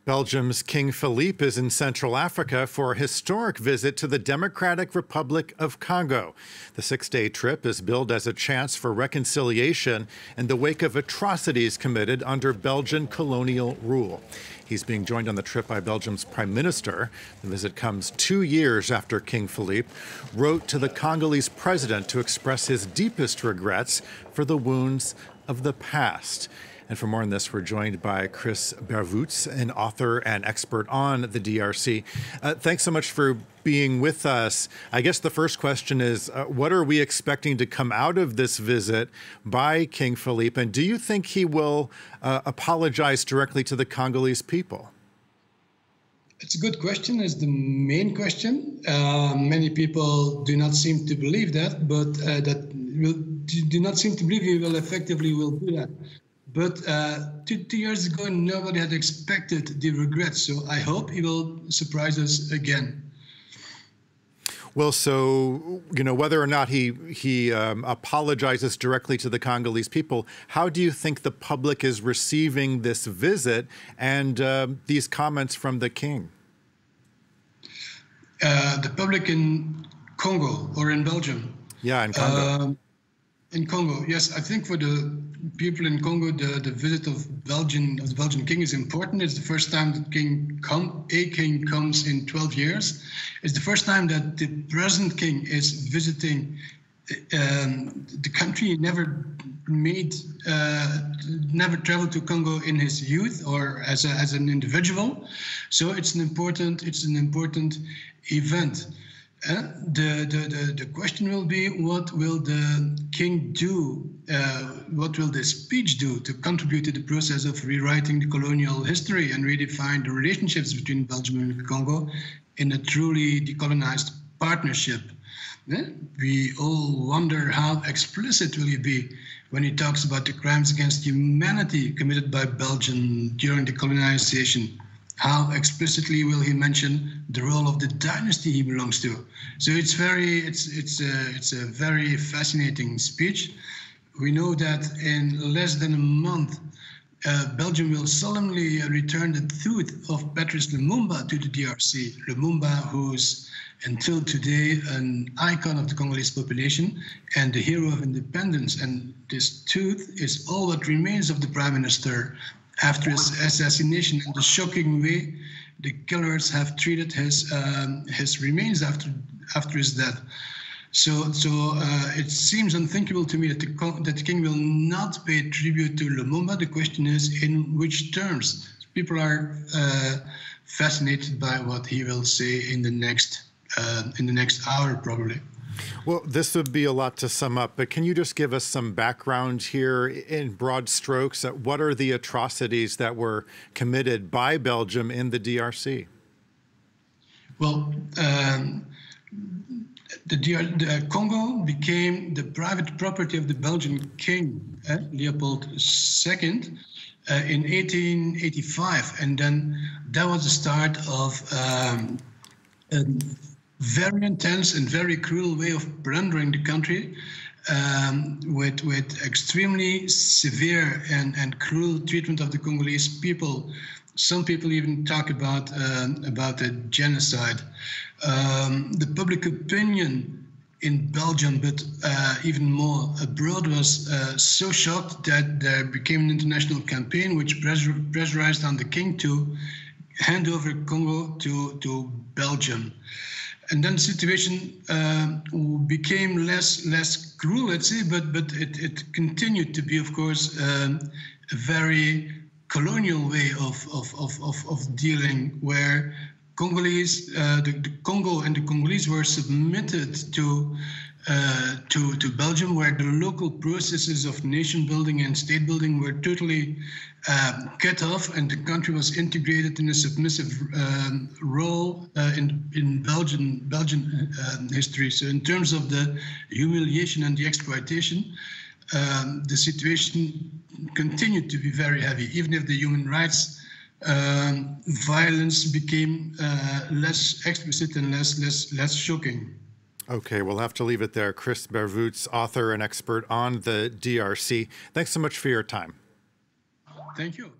Belgium's King Philippe is in Central Africa for a historic visit to the Democratic Republic of Congo. The six-day trip is billed as a chance for reconciliation in the wake of atrocities committed under Belgian colonial rule. He's being joined on the trip by Belgium's Prime Minister. The visit comes 2 years after King Philippe wrote to the Congolese president to express his deepest regrets for the wounds of the past. And for more on this, we're joined by Kris Berwouts, an author and expert on the DRC. Thanks so much for being with us. I guess the first question is, what are we expecting to come out of this visit by King Philippe? And do you think he will apologize directly to the Congolese people? It's a good question. It's the main question. Many people do not seem to believe that, but do not seem to believe he will effectively do that. But 2 years ago, nobody had expected the regret. So I hope he will surprise us again. Well, so, whether or not he apologizes directly to the Congolese people, how do you think the public is receiving this visit and these comments from the king? The public in Congo or in Belgium? Yeah, in Congo. In Congo, yes. I think for the people in Congo, the visit of the Belgian king is important. It's the first time that a king comes in 12 years. It's the first time that the present king is visiting the country. He never traveled to Congo in his youth or as an individual. So it's an important event. The question will be, what will the king do? What will the speech do to contribute to the process of rewriting the colonial history and redefine the relationships between Belgium and Congo in a truly decolonized partnership? We all wonder how explicit will he be when he talks about the crimes against humanity committed by Belgium during the colonization. How explicitly will he mention the role of the dynasty he belongs to? So it's a very fascinating speech. We know that in less than a month, Belgium will solemnly return the tooth of Patrice Lumumba to the DRC. Lumumba, who's until today an icon of the Congolese population and the hero of independence. And this tooth is all that remains of the Prime Minister. After his assassination, in the shocking way the killers have treated his remains after his death. So it seems unthinkable to me that the king will not pay tribute to Lumumba. The question is, in which terms? People are fascinated by what he will say in the next hour, probably. Well, this would be a lot to sum up, but can you just give us some background here in broad strokes? What are the atrocities that were committed by Belgium in the DRC? Well, the Congo became the private property of the Belgian king, Leopold II, in 1885. And then that was the start of very intense and very cruel way of plundering the country, with extremely severe and cruel treatment of the Congolese people. Some people even talk about a genocide. The public opinion in Belgium, but even more abroad, was so shocked that there became an international campaign which pressurized on the king to hand over Congo to Belgium. And then the situation became less cruel, let's say, but it continued to be, of course, a very colonial way of dealing, where Congolese, the Congo and the Congolese were submitted to Belgium, where the local processes of nation building and state building were totally cut off, and the country was integrated in a submissive role in Belgian history. So in terms of the humiliation and the exploitation, the situation continued to be very heavy, even if the human rights violence became less explicit and less shocking. Okay, we'll have to leave it there. Kris Berwouts, author and expert on the DRC. Thanks so much for your time. Thank you.